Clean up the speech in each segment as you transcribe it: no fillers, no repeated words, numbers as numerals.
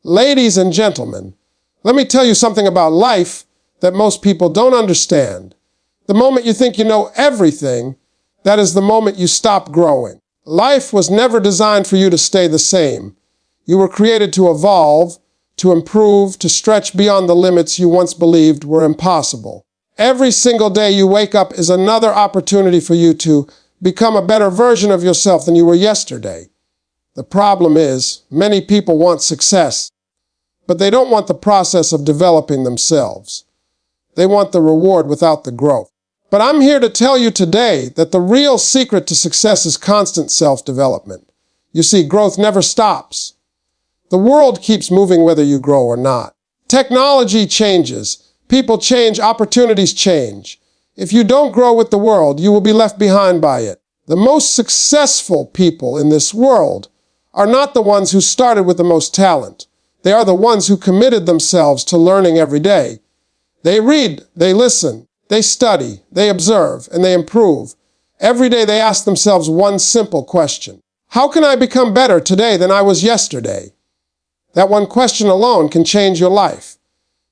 Ladies and gentlemen, let me tell you something about life that most people don't understand. The moment you think you know everything, that is the moment you stop growing. Life was never designed for you to stay the same. You were created to evolve, to improve, to stretch beyond the limits you once believed were impossible. Every single day you wake up is another opportunity for you to become a better version of yourself than you were yesterday. The problem is, many people want success, but they don't want the process of developing themselves. They want the reward without the growth. But I'm here to tell you today that the real secret to success is constant self-development. You see, growth never stops. The world keeps moving whether you grow or not. Technology changes. People change. Opportunities change. If you don't grow with the world, you will be left behind by it. The most successful people in this world are not the ones who started with the most talent. They are the ones who committed themselves to learning every day. They read, they listen, they study, they observe, and they improve. Every day they ask themselves one simple question. How can I become better today than I was yesterday? That one question alone can change your life.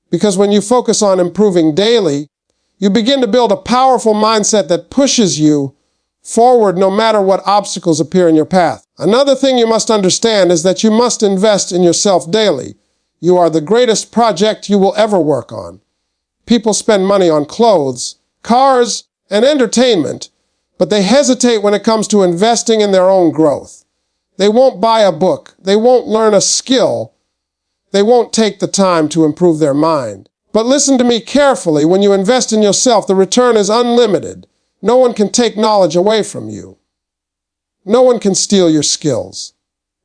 Because when you focus on improving daily, you begin to build a powerful mindset that pushes you forward no matter what obstacles appear in your path. Another thing you must understand is that you must invest in yourself daily. You are the greatest project you will ever work on. People spend money on clothes, cars, and entertainment, but they hesitate when it comes to investing in their own growth. They won't buy a book. They won't learn a skill. They won't take the time to improve their mind. But listen to me carefully. When you invest in yourself, the return is unlimited. No one can take knowledge away from you. No one can steal your skills.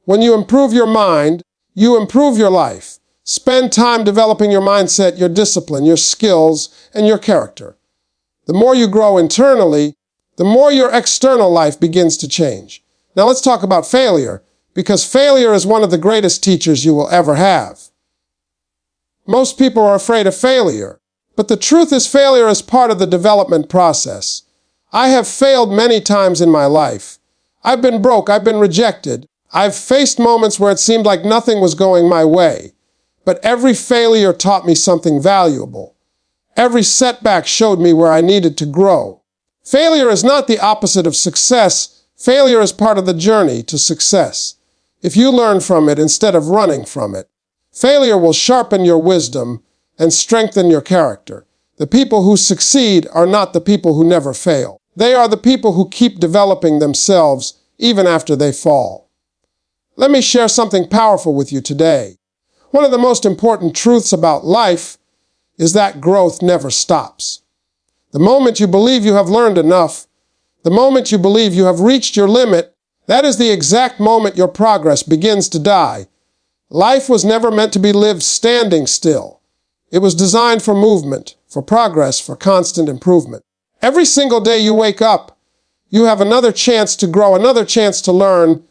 When you improve your mind, you improve your life. Spend time developing your mindset, your discipline, your skills, and your character. The more you grow internally, the more your external life begins to change. Now let's talk about failure, because failure is one of the greatest teachers you will ever have. Most people are afraid of failure, but the truth is failure is part of the development process. I have failed many times in my life. I've been broke, I've been rejected. I've faced moments where it seemed like nothing was going my way. But every failure taught me something valuable. Every setback showed me where I needed to grow. Failure is not the opposite of success. Failure is part of the journey to success. If you learn from it instead of running from it, failure will sharpen your wisdom and strengthen your character. The people who succeed are not the people who never fail. They are the people who keep developing themselves even after they fall. Let me share something powerful with you today. One of the most important truths about life is that growth never stops. The moment you believe you have learned enough, the moment you believe you have reached your limit, that is the exact moment your progress begins to die. Life was never meant to be lived standing still. It was designed for movement, for progress, for constant improvement. Every single day you wake up, you have another chance to grow, another chance to learn,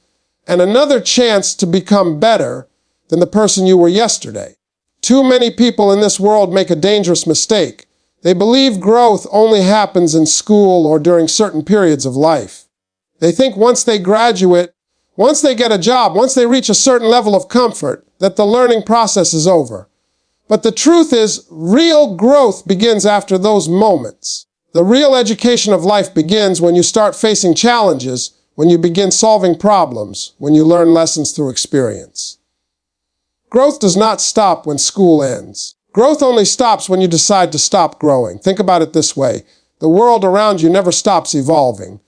and another chance to become better than the person you were yesterday. Too many people in this world make a dangerous mistake. They believe growth only happens in school or during certain periods of life. They think once they graduate, once they get a job, once they reach a certain level of comfort, that the learning process is over. But the truth is, real growth begins after those moments. The real education of life begins when you start facing challenges, when you begin solving problems, when you learn lessons through experience. Growth does not stop when school ends. Growth only stops when you decide to stop growing. Think about it this way. The world around you never stops evolving.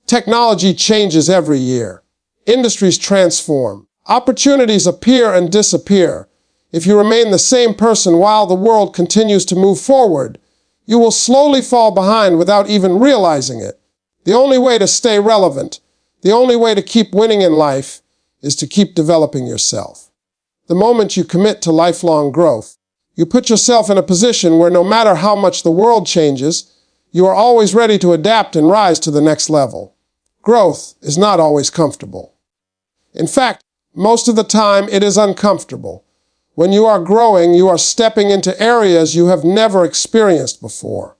Technology changes every year. Industries transform. Opportunities appear and disappear. If you remain the same person while the world continues to move forward, you will slowly fall behind without even realizing it. The only way to stay relevant, the only way to keep winning in life, is to keep developing yourself. The moment you commit to lifelong growth, you put yourself in a position where no matter how much the world changes, you are always ready to adapt and rise to the next level. Growth is not always comfortable. In fact, most of the time it is uncomfortable. When you are growing, you are stepping into areas you have never experienced before.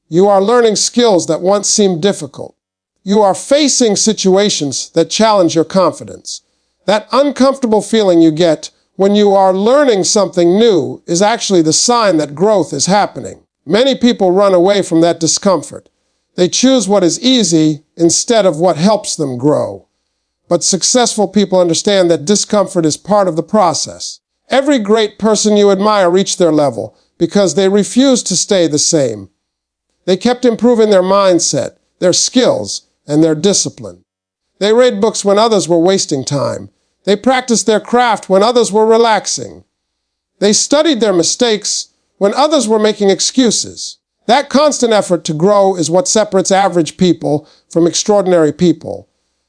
You are learning skills that once seemed difficult. You are facing situations that challenge your confidence. That uncomfortable feeling you get when you are learning something new is actually the sign that growth is happening. Many people run away from that discomfort. They choose what is easy instead of what helps them grow. But successful people understand that discomfort is part of the process. Every great person you admire reached their level because they refused to stay the same. They kept improving their mindset, their skills, and their discipline. They read books when others were wasting time. They practiced their craft when others were relaxing. They studied their mistakes when others were making excuses. That constant effort to grow is what separates average people from extraordinary people.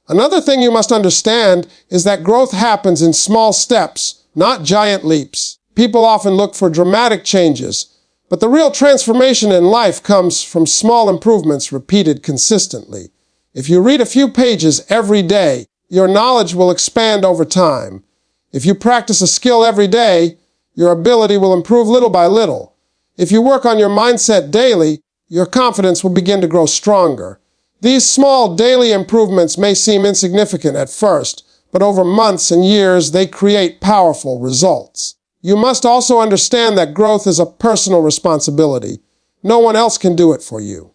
Another thing you must understand is that growth happens in small steps, not giant leaps. People often look for dramatic changes, but the real transformation in life comes from small improvements repeated consistently. If you read a few pages every day, your knowledge will expand over time. If you practice a skill every day, your ability will improve little by little. If you work on your mindset daily, your confidence will begin to grow stronger. These small daily improvements may seem insignificant at first, but over months and years, they create powerful results. You must also understand that growth is a personal responsibility. No one else can do it for you.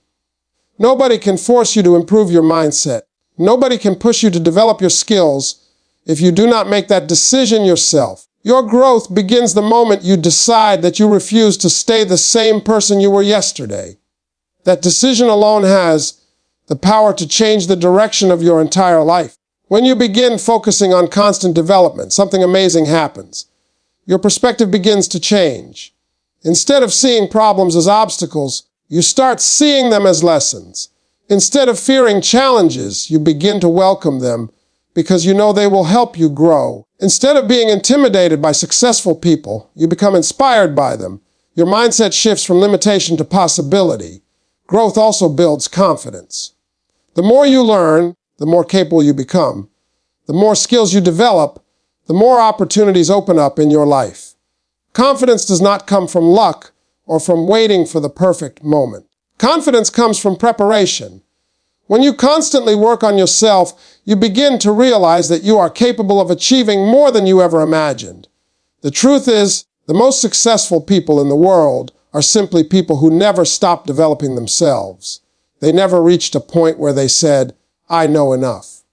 Nobody can force you to improve your mindset. Nobody can push you to develop your skills if you do not make that decision yourself. Your growth begins the moment you decide that you refuse to stay the same person you were yesterday. That decision alone has the power to change the direction of your entire life. When you begin focusing on constant development, something amazing happens. Your perspective begins to change. Instead of seeing problems as obstacles, you start seeing them as lessons. Instead of fearing challenges, you begin to welcome them because you know they will help you grow. Instead of being intimidated by successful people, you become inspired by them. Your mindset shifts from limitation to possibility. Growth also builds confidence. The more you learn, the more capable you become. The more skills you develop, the more opportunities open up in your life. Confidence does not come from luck or from waiting for the perfect moment. Confidence comes from preparation. When you constantly work on yourself, you begin to realize that you are capable of achieving more than you ever imagined. The truth is, the most successful people in the world are simply people who never stopped developing themselves. They never reached a point where they said, "I know enough."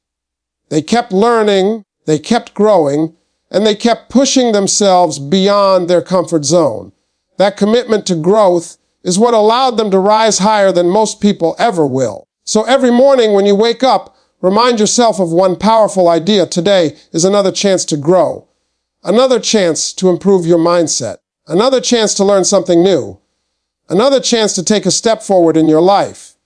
They kept learning, they kept growing, and they kept pushing themselves beyond their comfort zone. That commitment to growth is what allowed them to rise higher than most people ever will. So every morning when you wake up, remind yourself of one powerful idea. Today is another chance to grow, another chance to improve your mindset, another chance to learn something new, another chance to take a step forward in your life.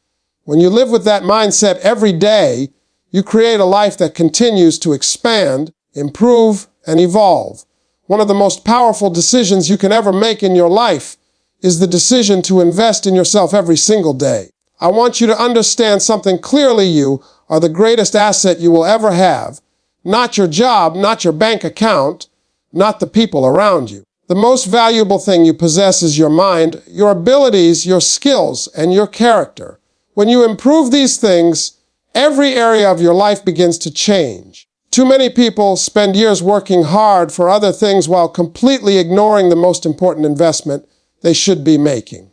When you live with that mindset every day, you create a life that continues to expand, improve, and evolve. One of the most powerful decisions you can ever make in your life is the decision to invest in yourself every single day. I want you to understand something clearly. You are the greatest asset you will ever have. Not your job, not your bank account, not the people around you. The most valuable thing you possess is your mind, your abilities, your skills, and your character. When you improve these things, every area of your life begins to change. Too many people spend years working hard for other things while completely ignoring the most important investment they should be making.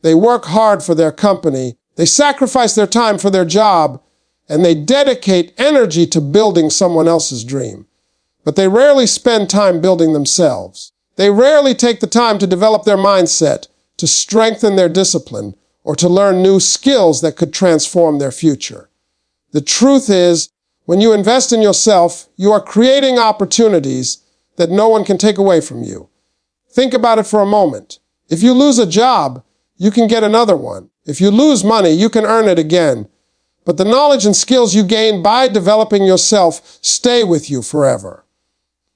They work hard for their company, they sacrifice their time for their job, and they dedicate energy to building someone else's dream. But they rarely spend time building themselves. They rarely take the time to develop their mindset, to strengthen their discipline, or to learn new skills that could transform their future. The truth is, when you invest in yourself, you are creating opportunities that no one can take away from you. Think about it for a moment. If you lose a job, you can get another one. If you lose money, you can earn it again. But the knowledge and skills you gain by developing yourself stay with you forever.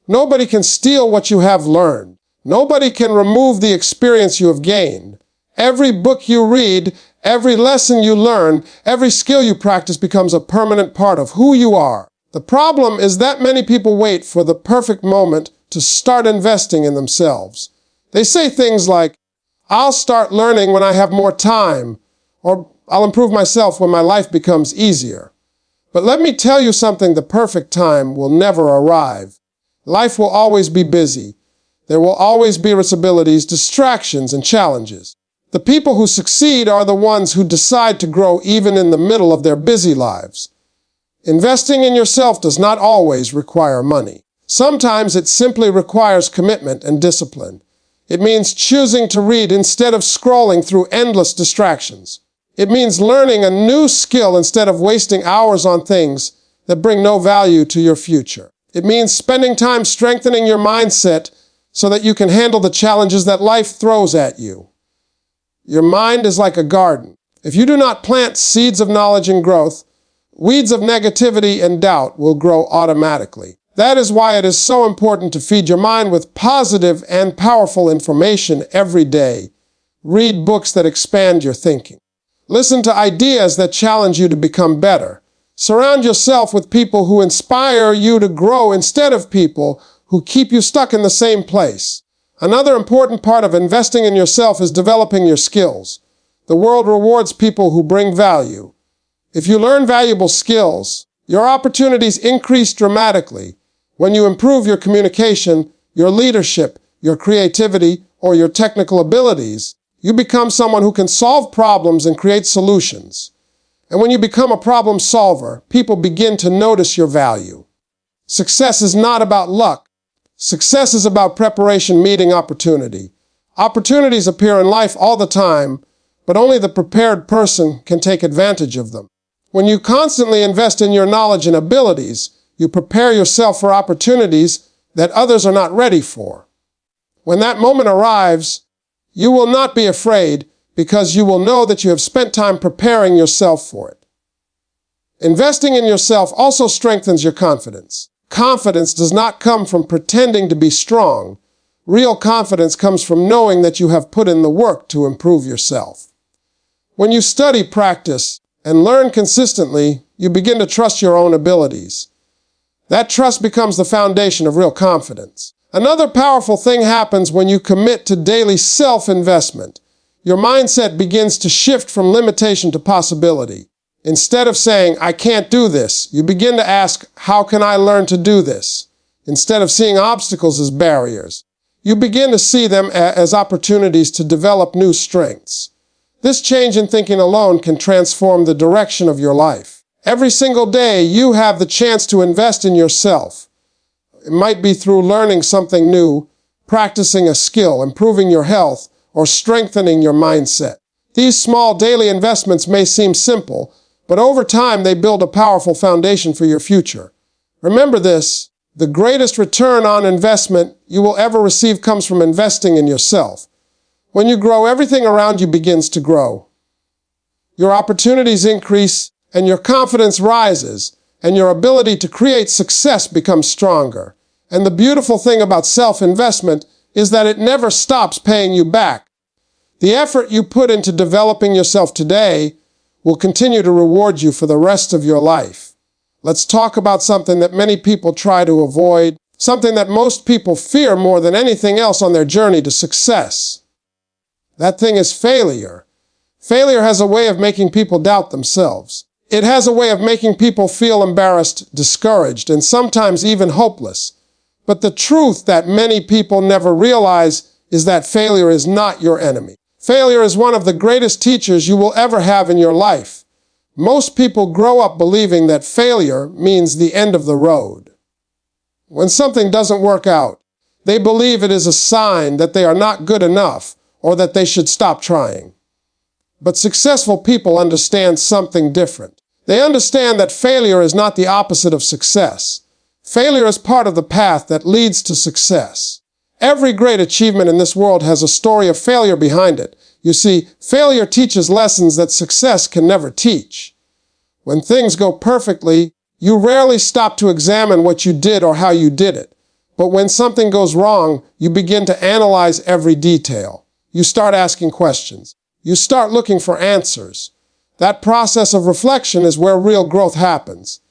Nobody can steal what you have learned. Nobody can remove the experience you have gained. Every book you read, every lesson you learn, every skill you practice becomes a permanent part of who you are. The problem is that many people wait for the perfect moment to start investing in themselves. They say things like, "I'll start learning when I have more time," or "I'll improve myself when my life becomes easier." But let me tell you something, the perfect time will never arrive. Life will always be busy. There will always be responsibilities, distractions, and challenges. The people who succeed are the ones who decide to grow even in the middle of their busy lives. Investing in yourself does not always require money. Sometimes it simply requires commitment and discipline. It means choosing to read instead of scrolling through endless distractions. It means learning a new skill instead of wasting hours on things that bring no value to your future. It means spending time strengthening your mindset so that you can handle the challenges that life throws at you. Your mind is like a garden. If you do not plant seeds of knowledge and growth, weeds of negativity and doubt will grow automatically. That is why it is so important to feed your mind with positive and powerful information every day. Read books that expand your thinking. Listen to ideas that challenge you to become better. Surround yourself with people who inspire you to grow instead of people who keep you stuck in the same place. Another important part of investing in yourself is developing your skills. The world rewards people who bring value. If you learn valuable skills, your opportunities increase dramatically. When you improve your communication, your leadership, your creativity, or your technical abilities, you become someone who can solve problems and create solutions. And when you become a problem solver, people begin to notice your value. Success is not about luck. Success is about preparation meeting opportunity. Opportunities appear in life all the time, but only the prepared person can take advantage of them. When you constantly invest in your knowledge and abilities, you prepare yourself for opportunities that others are not ready for. When that moment arrives, you will not be afraid because you will know that you have spent time preparing yourself for it. Investing in yourself also strengthens your confidence. Confidence does not come from pretending to be strong. Real confidence comes from knowing that you have put in the work to improve yourself. When you study, practice, and learn consistently, you begin to trust your own abilities. That trust becomes the foundation of real confidence. Another powerful thing happens when you commit to daily self-investment. Your mindset begins to shift from limitation to possibility. Instead of saying, "I can't do this," you begin to ask, "How can I learn to do this?" Instead of seeing obstacles as barriers, you begin to see them as opportunities to develop new strengths. This change in thinking alone can transform the direction of your life. Every single day, you have the chance to invest in yourself. It might be through learning something new, practicing a skill, improving your health, or strengthening your mindset. These small daily investments may seem simple, but over time they build a powerful foundation for your future. Remember this, the greatest return on investment you will ever receive comes from investing in yourself. When you grow, everything around you begins to grow. Your opportunities increase, and your confidence rises, and your ability to create success becomes stronger. And the beautiful thing about self-investment is that it never stops paying you back. The effort you put into developing yourself today will continue to reward you for the rest of your life. Let's talk about something that many people try to avoid, something that most people fear more than anything else on their journey to success. That thing is failure. Failure has a way of making people doubt themselves. It has a way of making people feel embarrassed, discouraged, and sometimes even hopeless. But the truth that many people never realize is that failure is not your enemy. Failure is one of the greatest teachers you will ever have in your life. Most people grow up believing that failure means the end of the road. When something doesn't work out, they believe it is a sign that they are not good enough or that they should stop trying. But successful people understand something different. They understand that failure is not the opposite of success. Failure is part of the path that leads to success. Every great achievement in this world has a story of failure behind it. You see, failure teaches lessons that success can never teach. When things go perfectly, you rarely stop to examine what you did or how you did it. But when something goes wrong, you begin to analyze every detail. You start asking questions. You start looking for answers. That process of reflection is where real growth happens.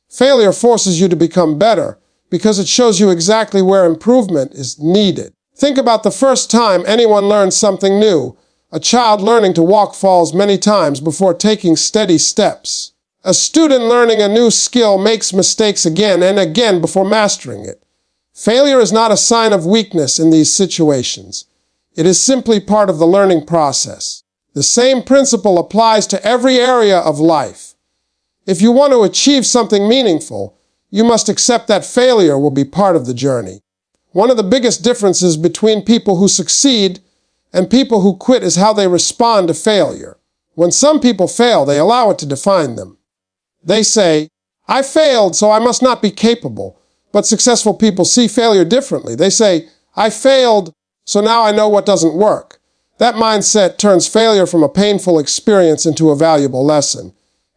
Failure forces you to become better because it shows you exactly where improvement is needed. Think about the first time anyone learns something new. A child learning to walk falls many times before taking steady steps. A student learning a new skill makes mistakes again and again before mastering it. Failure is not a sign of weakness in these situations. It is simply part of the learning process. The same principle applies to every area of life. If you want to achieve something meaningful, you must accept that failure will be part of the journey. One of the biggest differences between people who succeed and people who quit is how they respond to failure. When some people fail, they allow it to define them. They say, "I failed, so I must not be capable." But successful people see failure differently. They say, "I failed, so now I know what doesn't work." That mindset turns failure from a painful experience into a valuable lesson.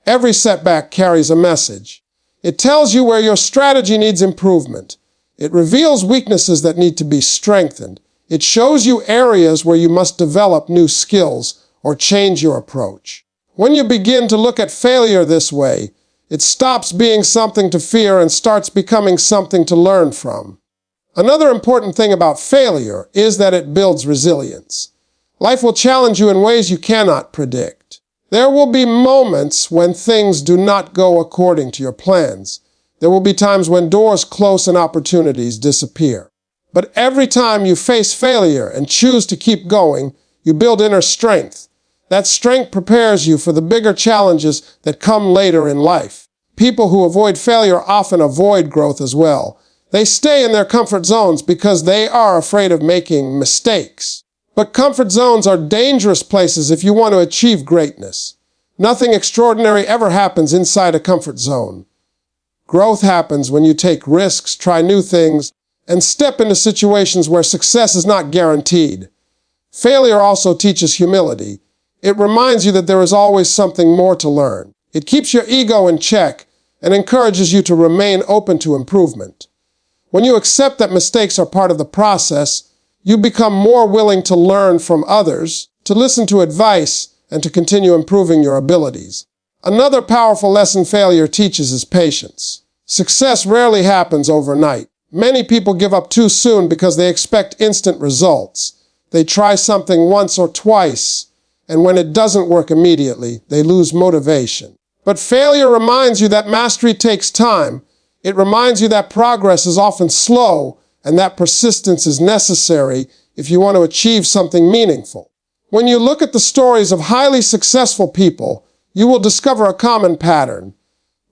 Every setback carries a message. It tells you where your strategy needs improvement. It reveals weaknesses that need to be strengthened. It shows you areas where you must develop new skills or change your approach. When you begin to look at failure this way, it stops being something to fear and starts becoming something to learn from. Another important thing about failure is that it builds resilience. Life will challenge you in ways you cannot predict. There will be moments when things do not go according to your plans. There will be times when doors close and opportunities disappear. But every time you face failure and choose to keep going, you build inner strength. That strength prepares you for the bigger challenges that come later in life. People who avoid failure often avoid growth as well. They stay in their comfort zones because they are afraid of making mistakes. But comfort zones are dangerous places if you want to achieve greatness. Nothing extraordinary ever happens inside a comfort zone. Growth happens when you take risks, try new things, and step into situations where success is not guaranteed. Failure also teaches humility. It reminds you that there is always something more to learn. It keeps your ego in check and encourages you to remain open to improvement. When you accept that mistakes are part of the process, you become more willing to learn from others, to listen to advice, and to continue improving your abilities. Another powerful lesson failure teaches is patience. Success rarely happens overnight. Many people give up too soon because they expect instant results. They try something once or twice, and when it doesn't work immediately, they lose motivation. But failure reminds you that mastery takes time. It reminds you that progress is often slow and that persistence is necessary if you want to achieve something meaningful. When you look at the stories of highly successful people, you will discover a common pattern.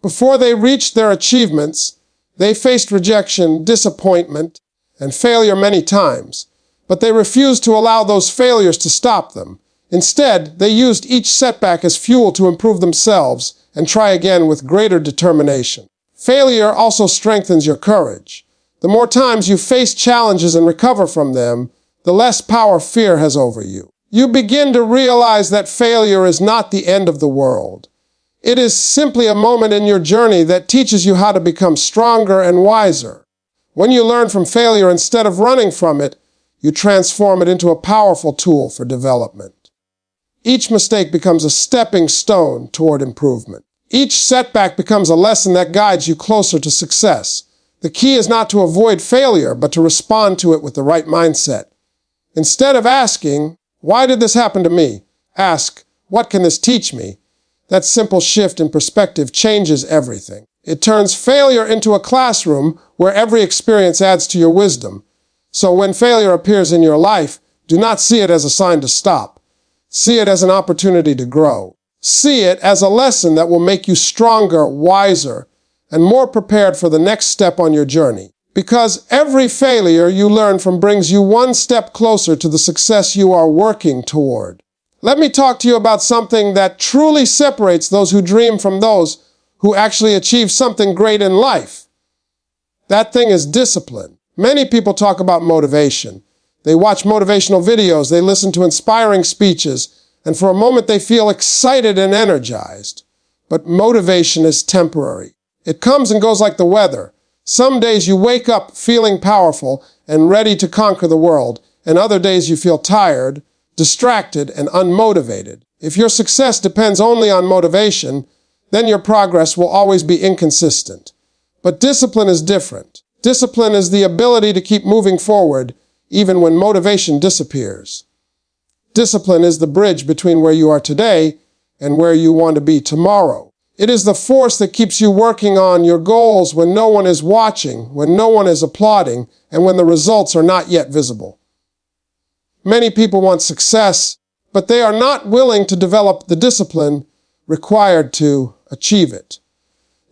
Before they reached their achievements, they faced rejection, disappointment, and failure many times. But they refused to allow those failures to stop them. Instead, they used each setback as fuel to improve themselves and try again with greater determination. Failure also strengthens your courage. The more times you face challenges and recover from them, the less power fear has over you. You begin to realize that failure is not the end of the world. It is simply a moment in your journey that teaches you how to become stronger and wiser. When you learn from failure instead of running from it, you transform it into a powerful tool for development. Each mistake becomes a stepping stone toward improvement. Each setback becomes a lesson that guides you closer to success. The key is not to avoid failure, but to respond to it with the right mindset. Instead of asking, "Why did this happen to me?" ask, "What can this teach me?" That simple shift in perspective changes everything. It turns failure into a classroom where every experience adds to your wisdom. So when failure appears in your life, do not see it as a sign to stop. See it as an opportunity to grow. See it as a lesson that will make you stronger, wiser, and more prepared for the next step on your journey. Because every failure you learn from brings you one step closer to the success you are working toward. Let me talk to you about something that truly separates those who dream from those who actually achieve something great in life. That thing is discipline. Many people talk about motivation. They watch motivational videos, they listen to inspiring speeches, and for a moment they feel excited and energized. But motivation is temporary. It comes and goes like the weather. Some days you wake up feeling powerful and ready to conquer the world, and other days you feel tired, distracted, and unmotivated. If your success depends only on motivation, then your progress will always be inconsistent. But discipline is different. Discipline is the ability to keep moving forward even when motivation disappears. Discipline is the bridge between where you are today and where you want to be tomorrow. It is the force that keeps you working on your goals when no one is watching, when no one is applauding, and when the results are not yet visible. Many people want success, but they are not willing to develop the discipline required to achieve it.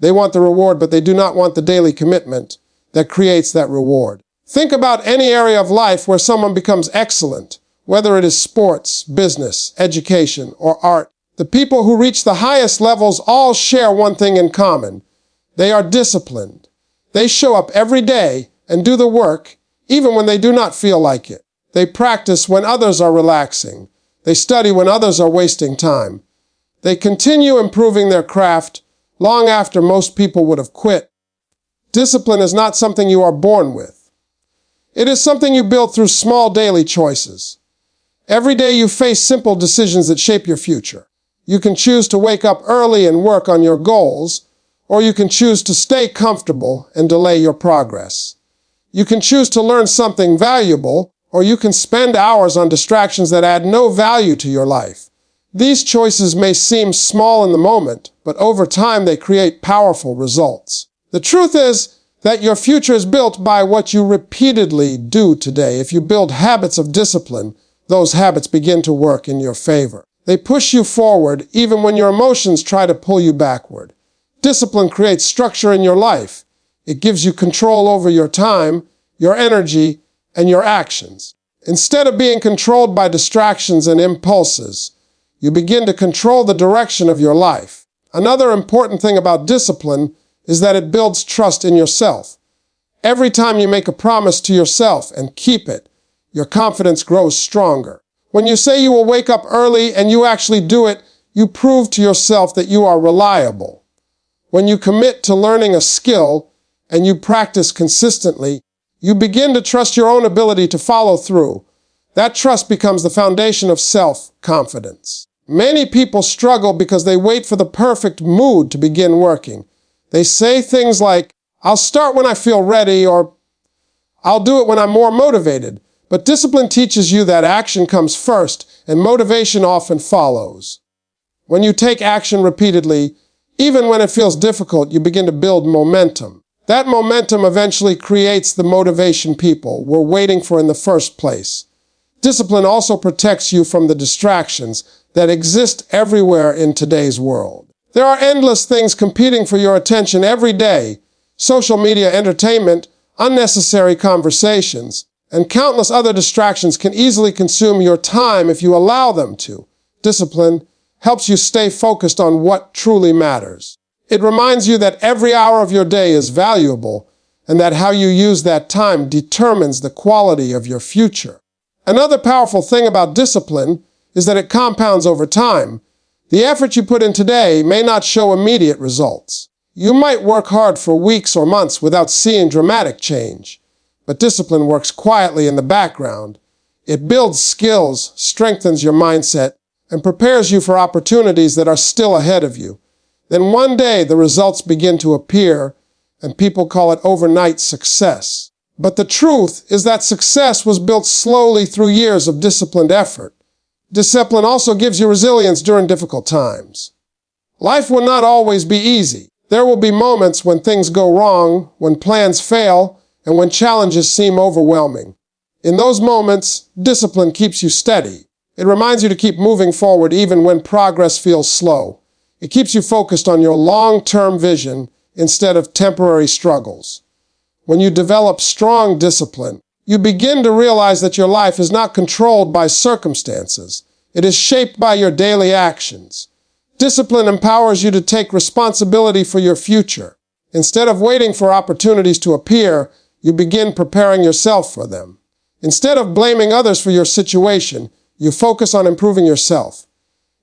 They want the reward, but they do not want the daily commitment that creates that reward. Think about any area of life where someone becomes excellent, whether it is sports, business, education, or art. The people who reach the highest levels all share one thing in common. They are disciplined. They show up every day and do the work, even when they do not feel like it. They practice when others are relaxing. They study when others are wasting time. They continue improving their craft long after most people would have quit. Discipline is not something you are born with. It is something you build through small daily choices. Every day you face simple decisions that shape your future. You can choose to wake up early and work on your goals, or you can choose to stay comfortable and delay your progress. You can choose to learn something valuable, or you can spend hours on distractions that add no value to your life. These choices may seem small in the moment, but over time they create powerful results. The truth is that your future is built by what you repeatedly do today. If you build habits of discipline, those habits begin to work in your favor. They push you forward even when your emotions try to pull you backward. Discipline creates structure in your life. It gives you control over your time, your energy, and your actions. Instead of being controlled by distractions and impulses, you begin to control the direction of your life. Another important thing about discipline is that it builds trust in yourself. Every time you make a promise to yourself and keep it, your confidence grows stronger. When you say you will wake up early and you actually do it, you prove to yourself that you are reliable. When you commit to learning a skill and you practice consistently, you begin to trust your own ability to follow through. That trust becomes the foundation of self-confidence. Many people struggle because they wait for the perfect mood to begin working. They say things like, "I'll start when I feel ready," or "I'll do it when I'm more motivated." But discipline teaches you that action comes first and motivation often follows. When you take action repeatedly, even when it feels difficult, you begin to build momentum. That momentum eventually creates the motivation people were waiting for in the first place. Discipline also protects you from the distractions that exist everywhere in today's world. There are endless things competing for your attention every day: social media, entertainment, unnecessary conversations, and countless other distractions can easily consume your time if you allow them to. Discipline helps you stay focused on what truly matters. It reminds you that every hour of your day is valuable and that how you use that time determines the quality of your future. Another powerful thing about discipline is that it compounds over time. The effort you put in today may not show immediate results. You might work hard for weeks or months without seeing dramatic change. But discipline works quietly in the background. It builds skills, strengthens your mindset, and prepares you for opportunities that are still ahead of you. Then one day the results begin to appear, and people call it overnight success. But the truth is that success was built slowly through years of disciplined effort. Discipline also gives you resilience during difficult times. Life will not always be easy. There will be moments when things go wrong, when plans fail, and when challenges seem overwhelming. In those moments, discipline keeps you steady. It reminds you to keep moving forward even when progress feels slow. It keeps you focused on your long-term vision instead of temporary struggles. When you develop strong discipline, you begin to realize that your life is not controlled by circumstances. It is shaped by your daily actions. Discipline empowers you to take responsibility for your future. Instead of waiting for opportunities to appear, you begin preparing yourself for them. Instead of blaming others for your situation, you focus on improving yourself.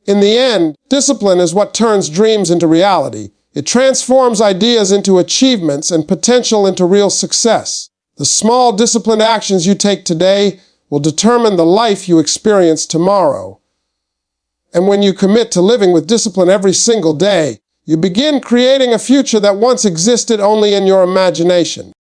In the end, discipline is what turns dreams into reality. It transforms ideas into achievements and potential into real success. The small disciplined actions you take today will determine the life you experience tomorrow. And when you commit to living with discipline every single day, you begin creating a future that once existed only in your imagination.